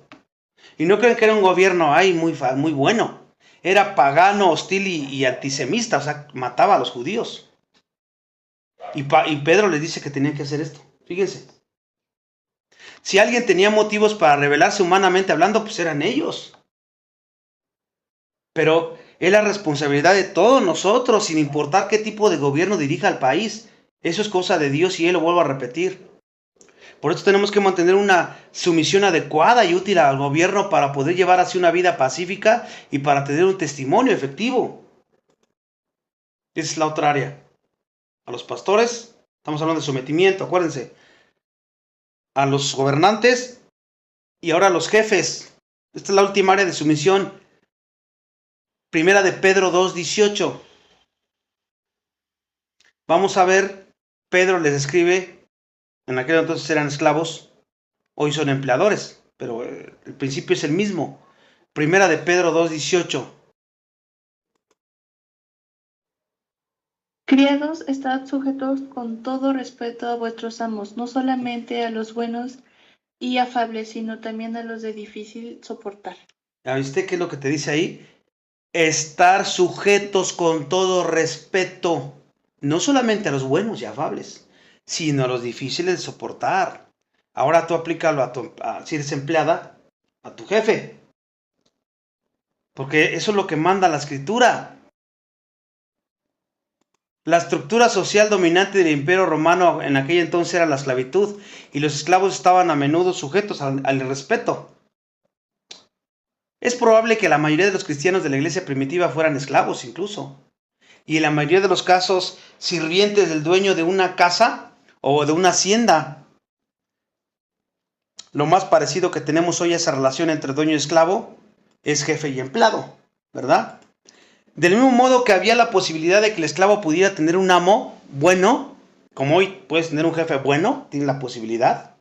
Y no creen que era un gobierno ahí muy bueno. Era pagano, hostil y antisemita. O sea, mataba a los judíos. Y Pedro les dice que tenían que hacer esto. Fíjense. Si alguien tenía motivos para rebelarse humanamente hablando, pues eran ellos. Pero es la responsabilidad de todos nosotros, sin importar qué tipo de gobierno dirija al país. Eso es cosa de Dios y Él lo vuelvo a repetir. Por eso tenemos que mantener una sumisión adecuada y útil al gobierno para poder llevar así una vida pacífica y para tener un testimonio efectivo. Esa es la otra área. A los pastores, estamos hablando de sometimiento, acuérdense. A los gobernantes y ahora a los jefes. Esta es la última área de sumisión. Primera de Pedro 2, 18. Vamos a ver, Pedro les escribe, en aquel entonces eran esclavos, hoy son empleadores, pero el principio es el mismo. Primera de Pedro 2, 18. Criados, estad sujetos con todo respeto a vuestros amos, no solamente a los buenos y afables, sino también a los de difícil soportar. ¿Ya viste qué es lo que te dice ahí? Estar sujetos con todo respeto, no solamente a los buenos y afables, sino a los difíciles de soportar. Ahora tú aplícalo si eres empleada, a tu jefe. Porque eso es lo que manda la Escritura. La estructura social dominante del Imperio Romano en aquel entonces era la esclavitud, y los esclavos estaban a menudo sujetos al irrespeto. Es probable que la mayoría de los cristianos de la iglesia primitiva fueran esclavos incluso, y en la mayoría de los casos sirvientes del dueño de una casa o de una hacienda. Lo más parecido que tenemos hoy a esa relación entre dueño y esclavo es jefe y empleado, ¿verdad? Del mismo modo que había la posibilidad de que el esclavo pudiera tener un amo bueno, como hoy puedes tener un jefe bueno, tienes la posibilidad,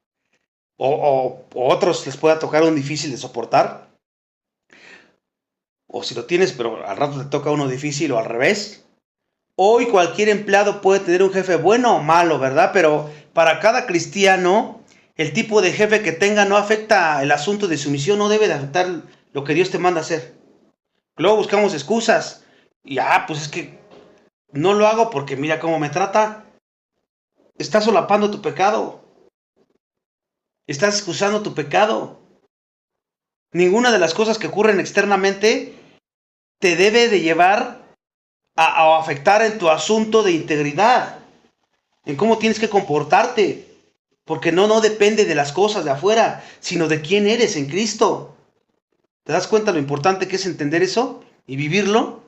o otros les pueda tocar un difícil de soportar, o si lo tienes pero al rato te toca uno difícil o al revés. Hoy cualquier empleado puede tener un jefe bueno o malo, ¿verdad? Pero para cada cristiano, el tipo de jefe que tenga no afecta el asunto de sumisión, no debe de afectar lo que Dios te manda hacer. Luego buscamos excusas. Y pues es que no lo hago porque mira cómo me trata. Estás solapando tu pecado. Estás excusando tu pecado. Ninguna de las cosas que ocurren externamente te debe de llevar a afectar en tu asunto de integridad, en cómo tienes que comportarte. Porque no depende de las cosas de afuera, sino de quién eres en Cristo. ¿Te das cuenta lo importante que es entender eso y vivirlo?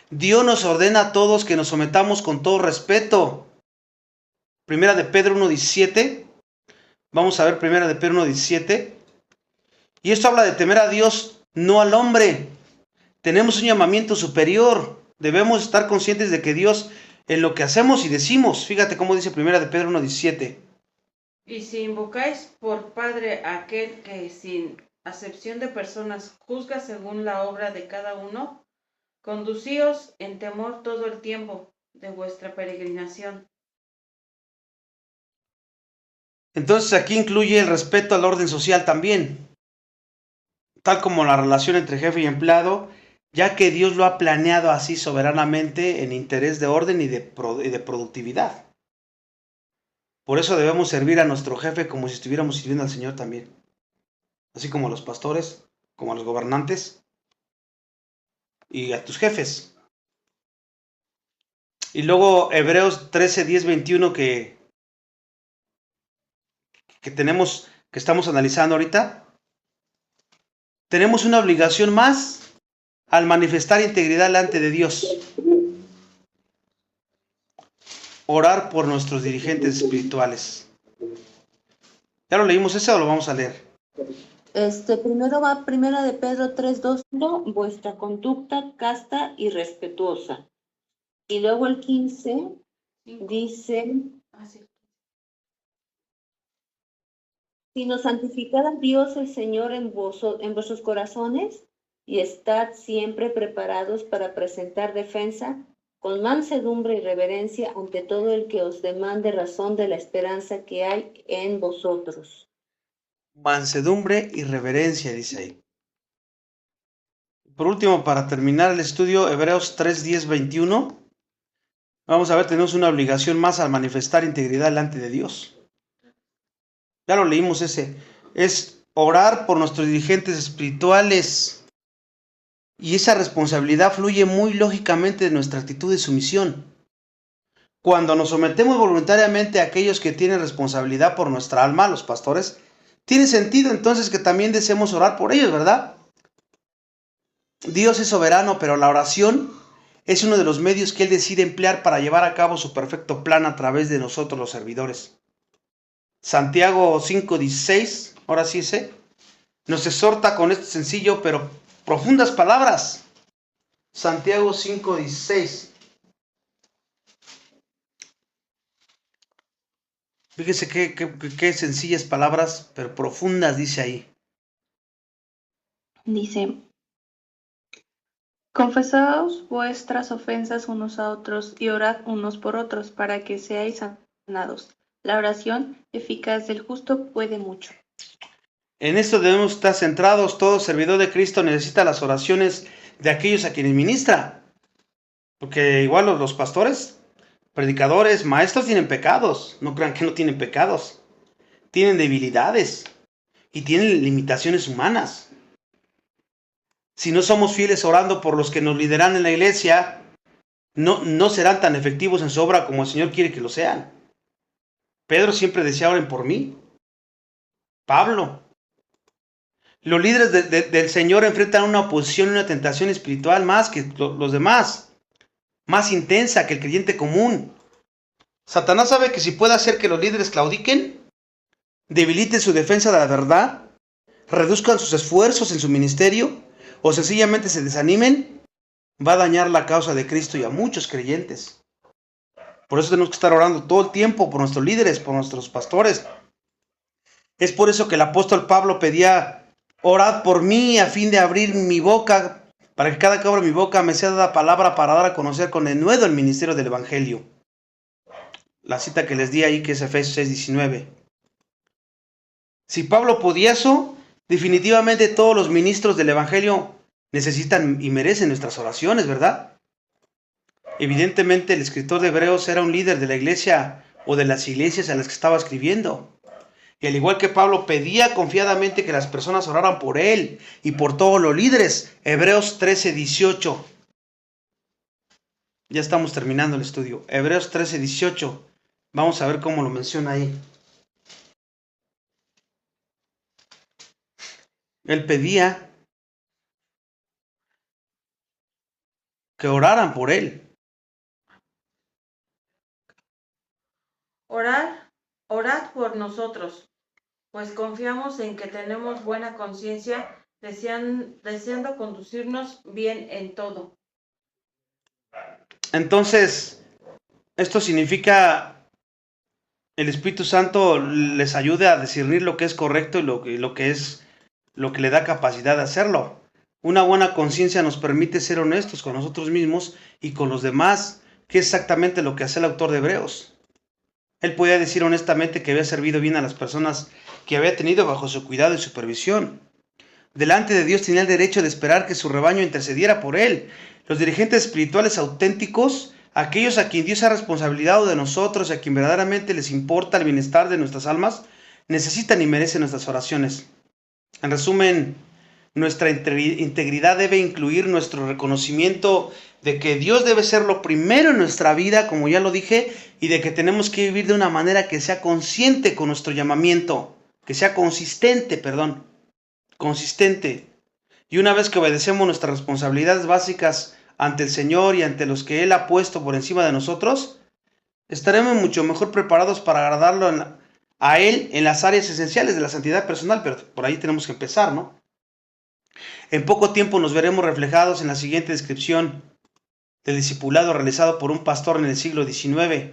Dios nos ordena a todos que nos sometamos con todo respeto. Primera de Pedro 1:17. Vamos a ver Primera de Pedro 1:17. Y esto habla de temer a Dios, no al hombre. tenemos un llamamiento superior. Debemos estar conscientes de que Dios, en lo que hacemos y decimos, fíjate cómo dice 1 de Pedro 1:17. Y si invocáis por Padre a aquel que sin acepción de personas juzga según la obra de cada uno, conducíos en temor todo el tiempo de vuestra peregrinación. Entonces aquí incluye el respeto al orden social también, tal como la relación entre jefe y empleado, ya que Dios lo ha planeado así soberanamente en interés de orden y de productividad. Por eso debemos servir a nuestro jefe como si estuviéramos sirviendo al Señor también, así como a los pastores, como a los gobernantes y a tus jefes. Y luego Hebreos 13, 10, 21 que estamos analizando ahorita, tenemos una obligación más al manifestar integridad delante de Dios. Orar por nuestros dirigentes espirituales. ¿Ya lo leímos ese o lo vamos a leer? Primero va Primera de Pedro 3:2, vuestra conducta casta y respetuosa. Y luego el 15 dice, sino santificad a Dios el Señor en vuestros corazones y estad siempre preparados para presentar defensa con mansedumbre y reverencia ante todo el que os demande razón de la esperanza que hay en vosotros. Mansedumbre y reverencia, dice ahí. Por último, para terminar el estudio, Hebreos 3, 10, 21. Vamos a ver, tenemos una obligación más al manifestar integridad delante de Dios. Ya lo leímos ese. Es orar por nuestros dirigentes espirituales. Y esa responsabilidad fluye muy lógicamente de nuestra actitud de sumisión. Cuando nos sometemos voluntariamente a aquellos que tienen responsabilidad por nuestra alma, los pastores, tiene sentido entonces que también deseemos orar por ellos, ¿verdad? Dios es soberano, pero la oración es uno de los medios que Él decide emplear para llevar a cabo su perfecto plan a través de nosotros los servidores. Santiago 5:16, ahora sí sé, nos exhorta con este sencillo pero profundas palabras. Santiago 5:16. Fíjese qué sencillas palabras, pero profundas dice ahí. Dice, confesaos vuestras ofensas unos a otros y orad unos por otros para que seáis sanados. La oración eficaz del justo puede mucho. En esto debemos estar centrados. Todo servidor de Cristo necesita las oraciones de aquellos a quienes ministra. Porque igual los pastores, predicadores, maestros tienen pecados. No crean que no tienen pecados. Tienen debilidades y tienen limitaciones humanas. Si no somos fieles orando por los que nos lideran en la iglesia, no serán tan efectivos en su obra como el Señor quiere que lo sean. Pedro siempre decía, oren por mí. Pablo. Los líderes del Señor enfrentan una oposición y una tentación espiritual más que los demás, más intensa que el creyente común. Satanás sabe que si puede hacer que los líderes claudiquen, debiliten su defensa de la verdad, reduzcan sus esfuerzos en su ministerio o sencillamente se desanimen, va a dañar la causa de Cristo y a muchos creyentes. Por eso tenemos que estar orando todo el tiempo por nuestros líderes, por nuestros pastores. Es por eso que el apóstol Pablo pedía: orad por mí a fin de abrir mi boca, para que cada que abra mi boca me sea dada palabra para dar a conocer con denuedo el ministerio del Evangelio. La cita que les di ahí, que es Efesios 6:19. Si Pablo podía eso, definitivamente todos los ministros del Evangelio necesitan y merecen nuestras oraciones, ¿verdad? Evidentemente el escritor de Hebreos era un líder de la iglesia o de las iglesias a las que estaba escribiendo. Y al igual que Pablo pedía confiadamente que las personas oraran por él y por todos los líderes. Hebreos 13:18. Ya estamos terminando el estudio. Hebreos 13:18. Vamos a ver cómo lo menciona ahí. Él pedía que oraran por él. Orad por nosotros, pues confiamos en que tenemos buena conciencia deseando conducirnos bien en todo. Entonces, esto significa el Espíritu Santo les ayude a discernir lo que es correcto y lo que le da capacidad de hacerlo. Una buena conciencia nos permite ser honestos con nosotros mismos y con los demás, que es exactamente lo que hace el autor de Hebreos. Él podía decir honestamente que había servido bien a las personas que había tenido bajo su cuidado y supervisión. Delante de Dios tenía el derecho de esperar que su rebaño intercediera por él. Los dirigentes espirituales auténticos, aquellos a quien Dios ha responsabilizado de nosotros y a quien verdaderamente les importa el bienestar de nuestras almas, necesitan y merecen nuestras oraciones. En resumen, nuestra integridad debe incluir nuestro reconocimiento de que Dios debe ser lo primero en nuestra vida, como ya lo dije, y de que tenemos que vivir de una manera que sea consciente con nuestro llamamiento, que sea consistente. Y una vez que obedecemos nuestras responsabilidades básicas ante el Señor y ante los que Él ha puesto por encima de nosotros, estaremos mucho mejor preparados para agradarlo a Él en las áreas esenciales de la santidad personal, pero por ahí tenemos que empezar, ¿no? En poco tiempo nos veremos reflejados en la siguiente descripción del discipulado realizado por un pastor en el siglo XIX,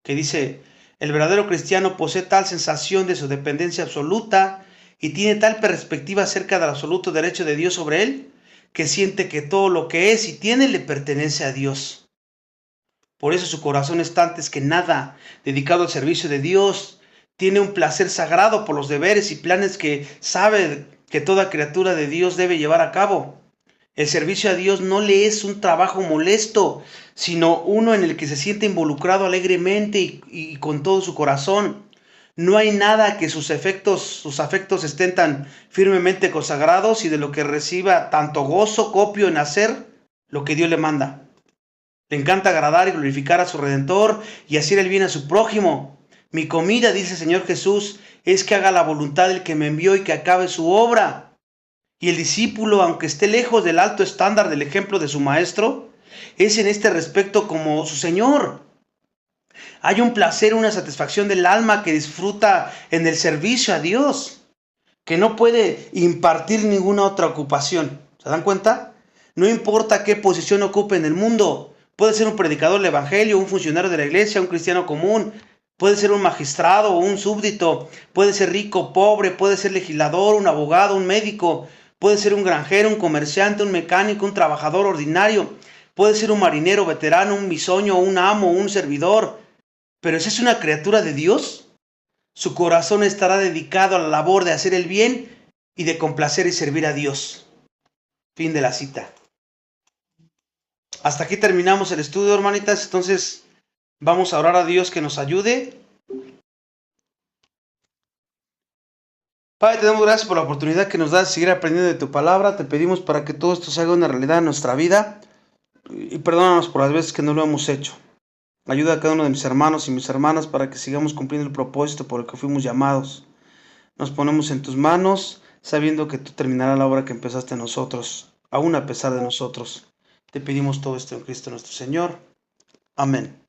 que dice: el verdadero cristiano posee tal sensación de su dependencia absoluta y tiene tal perspectiva acerca del absoluto derecho de Dios sobre él, que siente que todo lo que es y tiene le pertenece a Dios. Por eso su corazón está antes que nada dedicado al servicio de Dios. Tiene un placer sagrado por los deberes y planes que sabe que toda criatura de Dios debe llevar a cabo. El servicio a Dios no le es un trabajo molesto, sino uno en el que se siente involucrado alegremente y con todo su corazón. No hay nada que sus afectos estén tan firmemente consagrados y de lo que reciba tanto gozo copio en hacer lo que Dios le manda. Le encanta agradar y glorificar a su Redentor y hacer el bien a su prójimo. Mi comida, dice el Señor Jesús, es que haga la voluntad del que me envió y que acabe su obra. Y el discípulo, aunque esté lejos del alto estándar del ejemplo de su maestro, es en este respecto como su Señor. Hay un placer, una satisfacción del alma que disfruta en el servicio a Dios, que no puede impartir ninguna otra ocupación. ¿Se dan cuenta? No importa qué posición ocupe en el mundo. Puede ser un predicador del evangelio, un funcionario de la iglesia, un cristiano común. Puede ser un magistrado o un súbdito. Puede ser rico, pobre. Puede ser legislador, un abogado, un médico. Puede ser un granjero, un comerciante, un mecánico, un trabajador ordinario. Puede ser un marinero veterano, un bisoño, un amo, un servidor. Pero si es una criatura de Dios, su corazón estará dedicado a la labor de hacer el bien y de complacer y servir a Dios. Fin de la cita. Hasta aquí terminamos el estudio, hermanitas. Entonces vamos a orar a Dios que nos ayude. Padre, te damos gracias por la oportunidad que nos das de seguir aprendiendo de tu palabra. Te pedimos para que todo esto se haga una realidad en nuestra vida. Y perdónanos por las veces que no lo hemos hecho. Ayuda a cada uno de mis hermanos y mis hermanas para que sigamos cumpliendo el propósito por el que fuimos llamados. Nos ponemos en tus manos, sabiendo que tú terminarás la obra que empezaste en nosotros, aún a pesar de nosotros. Te pedimos todo esto en Cristo nuestro Señor. Amén.